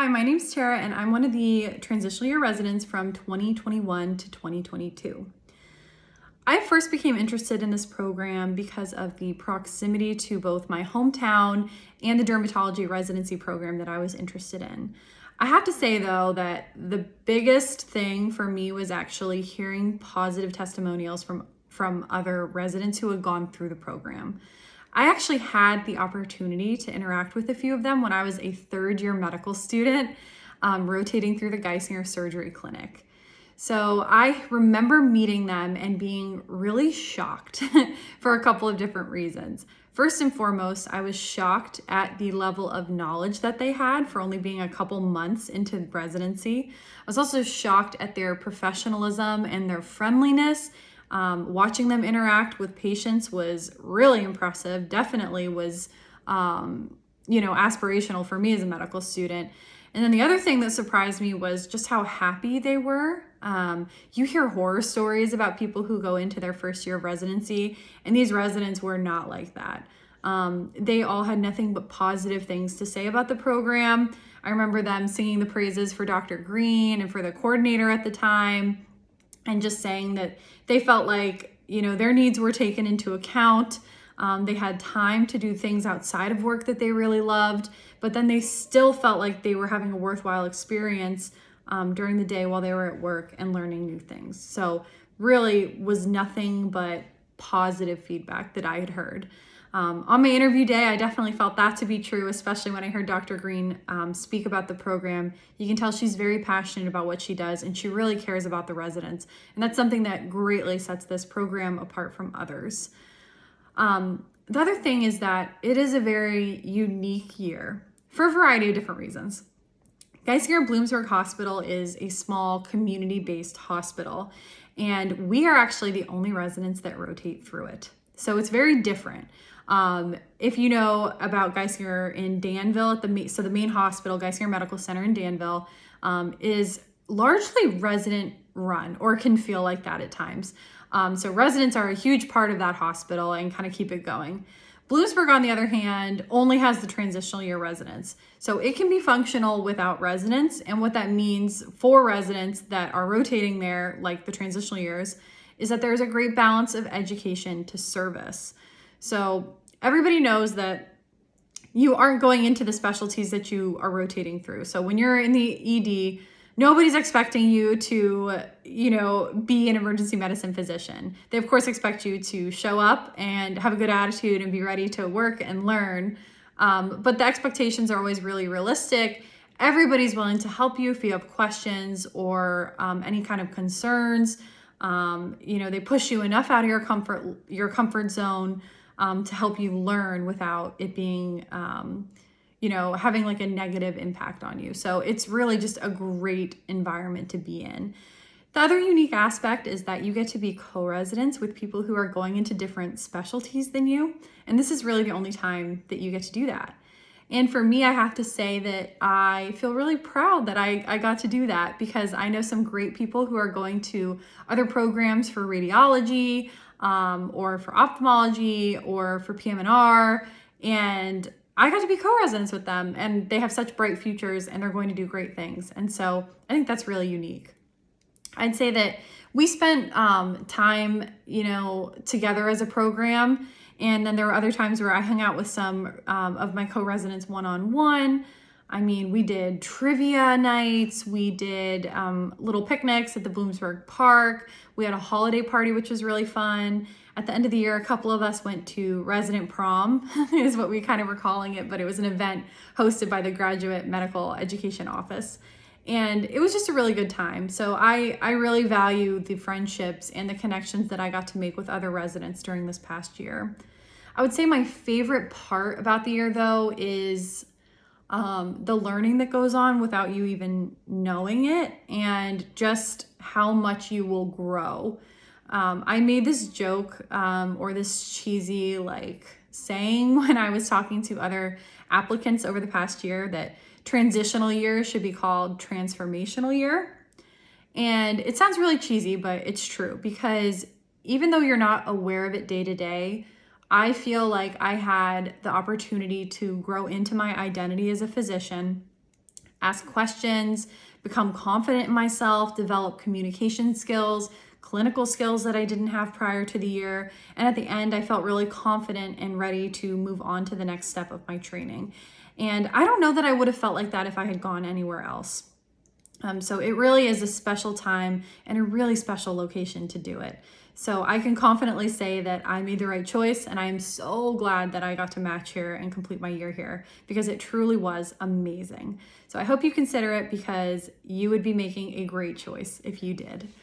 Hi, my name's Tara, and I'm one of the transitional year residents from 2021 to 2022. I first became interested in this program because of the proximity to both my hometown and the dermatology residency program that I was interested in. I have to say, though, that the biggest thing for me was actually hearing positive testimonials from other residents who had gone through the program. I actually had the opportunity to interact with a few of them when I was a third-year medical student, rotating through the Geisinger Surgery Clinic. So I remember meeting them and being really shocked for a couple of different reasons. First and foremost, I was shocked at the level of knowledge that they had for only being a couple months into residency. I was also shocked at their professionalism and their friendliness. Watching them interact with patients was really impressive. Definitely was, aspirational for me as a medical student. And then the other thing that surprised me was just how happy they were. You hear horror stories about people who go into their first year of residency, and these residents were not like that. They all had nothing but positive things to say about the program. I remember them singing the praises for Dr. Green and for the coordinator at the time, and just saying that they felt like, their needs were taken into account. They had time to do things outside of work that they really loved, but then they still felt like they were having a worthwhile experience during the day while they were at work and learning new things. So really was nothing but positive feedback that I had heard. On my interview day, I definitely felt that to be true, especially when I heard Dr. Green speak about the program. You can tell she's very passionate about what she does, and she really cares about the residents. And that's something that greatly sets this program apart from others. The other thing is that it is a very unique year for a variety of different reasons. Geisinger Bloomsburg Hospital is a small community-based hospital, and we are actually the only residents that rotate through it. So it's very different. If you know about Geisinger in Danville, the main hospital, Geisinger Medical Center in Danville, is largely resident run, or can feel like that at times. So residents are a huge part of that hospital and kind of keep it going. Bloomsburg, on the other hand, only has the transitional year residents. So it can be functional without residents. And what that means for residents that are rotating there, like the transitional years, is that there's a great balance of education to service. So everybody knows that you aren't going into the specialties that you are rotating through. So when you're in the ED, nobody's expecting you to, be an emergency medicine physician. They, of course, expect you to show up and have a good attitude and be ready to work and learn. But the expectations are always really realistic. Everybody's willing to help you if you have questions or any kind of concerns. They push you enough out of your comfort zone to help you learn without it being, having like a negative impact on you. So it's really just a great environment to be in. The other unique aspect is that you get to be co-residents with people who are going into different specialties than you. And this is really the only time that you get to do that. And for me, I have to say that I feel really proud that I got to do that, because I know some great people who are going to other programs for radiology, or for ophthalmology, or for PM&R, and I got to be co-residents with them, and they have such bright futures and they're going to do great things. And so I think that's really unique. I'd say that we spent time, together as a program. And then there were other times where I hung out with some of my co-residents one-on-one. I mean, we did trivia nights. We did little picnics at the Bloomsburg Park. We had a holiday party, which was really fun. At the end of the year, a couple of us went to resident prom, is what we kind of were calling it, but it was an event hosted by the Graduate Medical Education Office. And it was just a really good time. So I really value the friendships and the connections that I got to make with other residents during this past year. I would say my favorite part about the year, though, is the learning that goes on without you even knowing it, and just how much you will grow. I made this joke or this cheesy saying when I was talking to other applicants over the past year that transitional year should be called transformational year. And it sounds really cheesy, but it's true, because even though you're not aware of it day to day, I feel like I had the opportunity to grow into my identity as a physician, ask questions, become confident in myself, develop communication skills, clinical skills that I didn't have prior to the year. And at the end, I felt really confident and ready to move on to the next step of my training. And I don't know that I would have felt like that if I had gone anywhere else. So it really is a special time and a really special location to do it. So I can confidently say that I made the right choice, and I am so glad that I got to match here and complete my year here, because it truly was amazing. So I hope you consider it, because you would be making a great choice if you did.